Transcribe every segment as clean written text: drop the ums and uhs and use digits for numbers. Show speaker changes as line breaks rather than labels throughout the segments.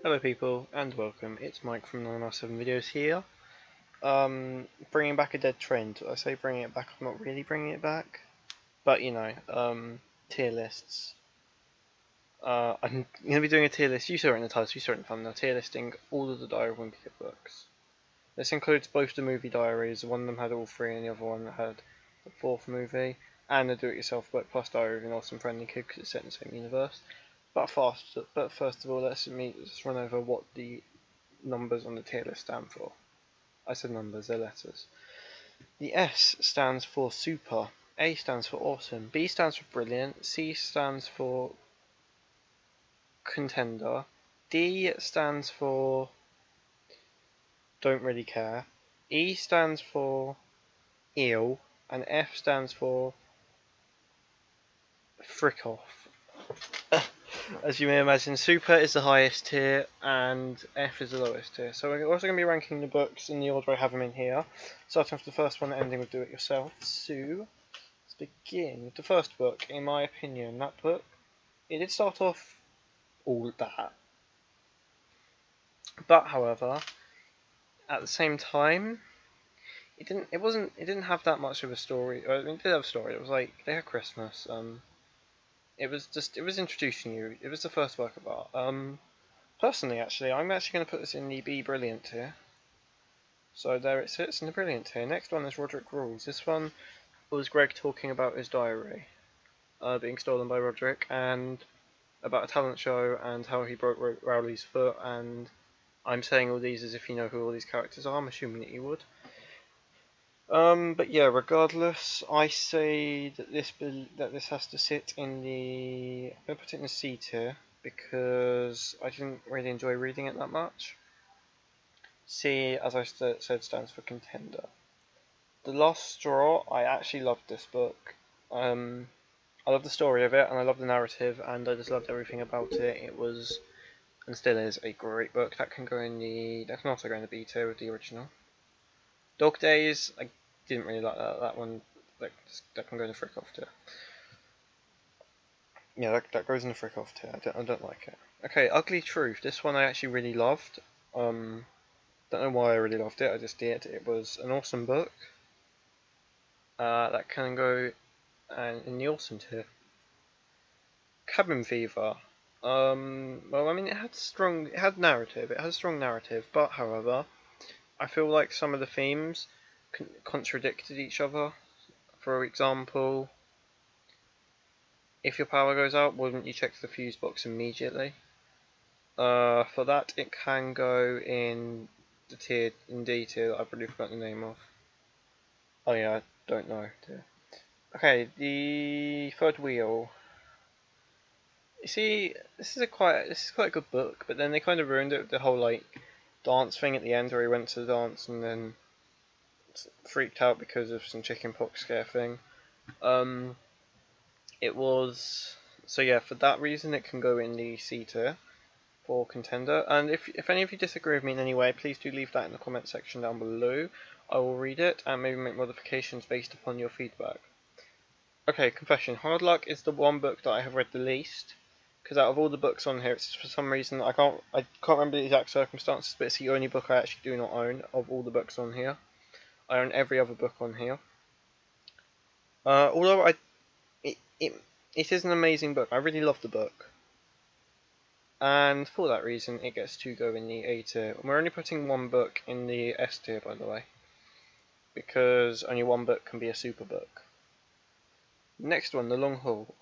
Hello people, and welcome. It's Mike from 9R7 Videos here. Bringing back a dead trend. I say bringing it back, I'm not really bringing it back. But you know, tier lists. I'm going to be doing a tier list, you saw it in the title, you saw it in the thumbnail, tier listing all of the Diary of Wimpy books. This includes both the movie diaries, one of them had all three and the other one had the fourth movie, and the do-it-yourself book plus Diary of an Awesome Friendly Kid because it's set in the same universe. But first of all, let's run over what the numbers on the tier list stand for. I said numbers, they're letters. The S stands for super, A stands for awesome, B stands for brilliant, C stands for contender, D stands for don't really care, E stands for eel, and F stands for frick off. As you may imagine, Super is the highest tier and F is the lowest tier. So we're also going to be ranking the books in the order I have them in here, starting with the first one and ending with Do It Yourself. So let's begin with the first book. In my opinion, that book, it did start off all that, but however, at the same time, it didn't have that much of a story. I mean, it did have a story. It was like they had Christmas. It was introducing you. It was the first work of art. Personally, actually, I'm actually going to put this in the B Brilliant tier. So there it sits in the Brilliant tier. Next one is Rodrick Rules. This one was Greg talking about his diary being stolen by Rodrick, and about a talent show and how he broke Rowley's foot, and I'm saying all these as if you know who all these characters are. I'm assuming that you would. But yeah, regardless, I say that this has to sit in the. I'm gonna put it in the C tier because I didn't really enjoy reading it that much. C, as I said, stands for contender. The Last Straw, I actually loved this book. I love the story of it, and I love the narrative, and I just loved everything about it. It was, and still is, a great book. That can also go in the B tier with the original. Dog Days, I didn't really like that one. That can go in the frick off tier. Yeah, that goes in the frick off tier. I don't like it. Okay, Ugly Truth. This one I actually really loved. Don't know why I really loved it. I just did. It was an awesome book. That can go in the awesome tier. Cabin Fever. Well, I mean, it had narrative. It has strong narrative, but however, I feel like some of the themes contradicted each other. For example, if your power goes out, wouldn't you check the fuse box immediately? For that, it can go in the D tier that I've really forgotten the name of. Oh yeah, I don't know. Okay, the third wheel. You see, this is quite a good book, but then they kind of ruined it with the whole like dance thing at the end, where he went to the dance and then freaked out because of some chickenpox scare thing. It was so yeah. For that reason, it can go in the C tier for contender. And if any of you disagree with me in any way, please do leave that in the comment section down below. I will read it and maybe make modifications based upon your feedback. Okay, confession. Hard Luck is the one book that I have read the least. Because out of all the books on here, it's for some reason I can't remember the exact circumstances, but it's the only book I actually do not own of all the books on here. I own every other book on here. Although it is an amazing book. I really love the book, and for that reason, it gets to go in the A tier. We're only putting one book in the S tier, by the way, because only one book can be a super book. Next one, The Long Haul.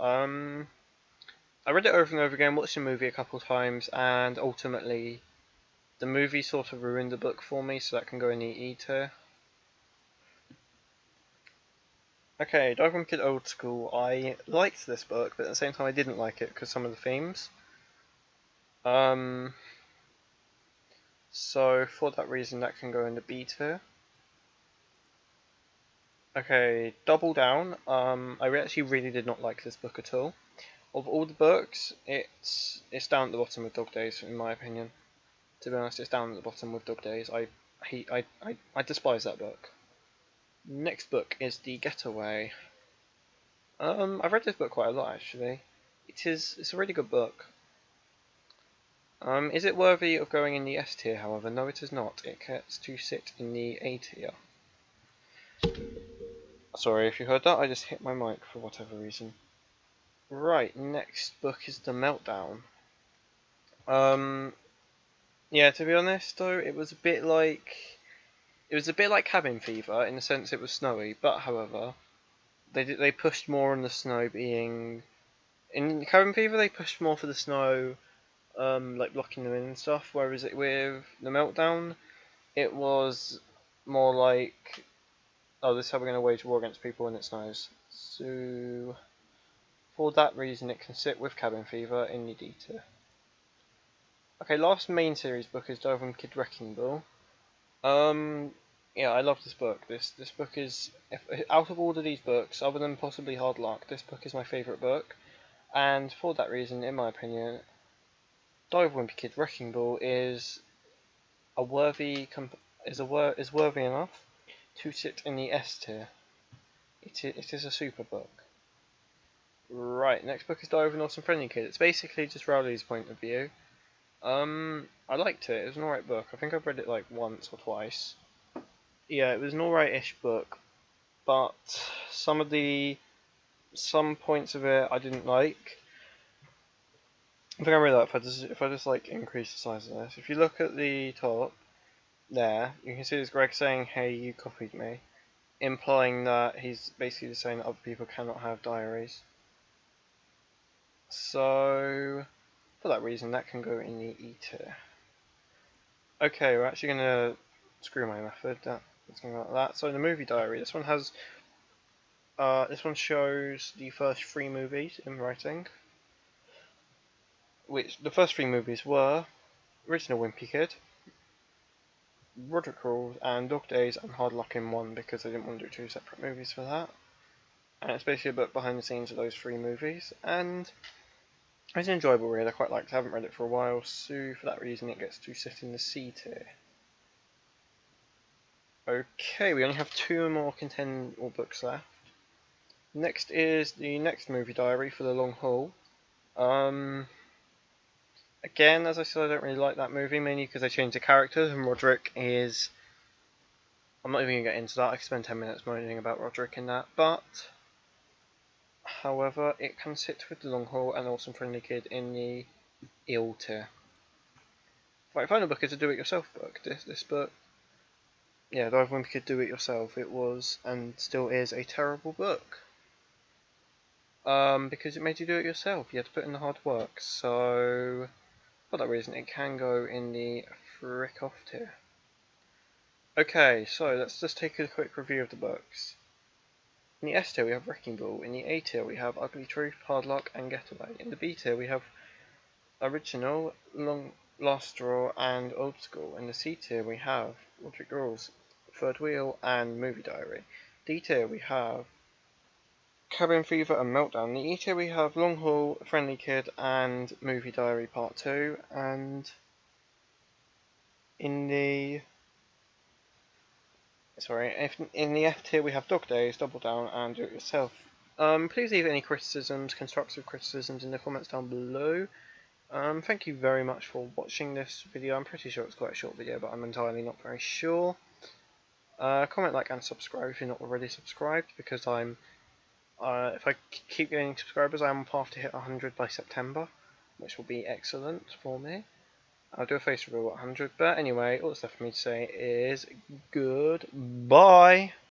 I read it over and over again, watched the movie a couple of times, and ultimately, the movie sort of ruined the book for me, so that can go in the E tier. Okay, Dive Kid Old School. I liked this book, but at the same time I didn't like it because some of the themes. So for that reason that can go in the B tier. Okay, Double Down. I actually really did not like this book at all. Of all the books, it's down at the bottom with Dog Days, in my opinion. To be honest, it's down at the bottom with Dog Days. I despise that book. Next book is The Getaway. I've read this book quite a lot actually. It's a really good book. Is it worthy of going in the S tier, however? No, it is not. It gets to sit in the A tier. Sorry if you heard that, I just hit my mic for whatever reason. Right, next book is The Meltdown. Yeah, to be honest though, it was a bit like Cabin Fever in the sense it was snowy, but however, they pushed more on the snow being in Cabin Fever. They pushed more for the snow, like blocking them in and stuff. Whereas with The Meltdown, it was more like, oh, this is how we're going to wage war against people when it snows. So for that reason, it can sit with Cabin Fever in the D tier. Okay, last main series book is Dive Kid Wrecking Ball. Yeah, I love this book. This book is, out of all of these books, other than possibly Hard Luck, this book is my favourite book, and for that reason, in my opinion, Wimpy Kid Wrecking Ball is worthy enough to sit in the S tier. It is a super book. Right, next book is Dive and Awesome Friendly Kid. It's basically just Rowley's point of view. I liked it. It was an alright book. I think I've read it like once or twice. Yeah, it was an alright-ish book, but some points of it I didn't like. I think I read that if I just like increase the size of this. If you look at the top there, you can see there's Greg saying, "Hey, you copied me," implying that he's basically saying that other people cannot have diaries. So, for that reason, that can go in the E tier. Okay, we're actually gonna screw my method. Something like that. So the movie diary. This one has. This one shows the first 3 movies in writing. Which the first 3 movies were original Wimpy Kid, Rodrick Rules, and Dog Days and Hard Luck in one because they didn't want to do 2 separate movies for that. And it's basically a book behind the scenes of those 3 movies. And it's an enjoyable read. I quite liked it. I haven't read it for a while, so for that reason, it gets to sit in the C tier. Okay, we only have 2 more contendable books left. Next is the next movie diary for the long haul. Again, as I said, I don't really like that movie, mainly because they changed the characters, and Rodrick is... I'm not even going to get into that. I could spend 10 minutes moaning about Rodrick in that, but... However, it can sit with the long haul and Awesome Friendly Kid in the ill tier. Right, final book is a do-it-yourself book. This book... Yeah, Dive Wimpy Kid Do It Yourself. It was, and still is, a terrible book. Because it made you do it yourself. You had to put in the hard work, so... For that reason, it can go in the frick off tier. Okay, so let's just take a quick review of the books. In the S tier we have Wrecking Ball. In the A tier we have Ugly Truth, Hard Luck, and Getaway. In the B tier we have Original, Last Straw, and Old School. In the C tier we have Rodrick Rules, Third Wheel, and Movie Diary. D tier we have Cabin Fever and Meltdown. In the E tier we have Long Haul, Friendly Kid, and Movie Diary Part 2. And in the in the F tier we have Dog Days, Double Down, and Do It Yourself. Please leave any criticisms, constructive criticisms in the comments down below. Thank you very much for watching this video. I'm pretty sure it's quite a short video, but I'm entirely not very sure. Comment, like, and subscribe if you're not already subscribed, because I'm if I keep getting subscribers, I am on path to hit 100 by September, which will be excellent for me. I'll do a face reveal at 100, but anyway, all that's left for me to say is goodbye.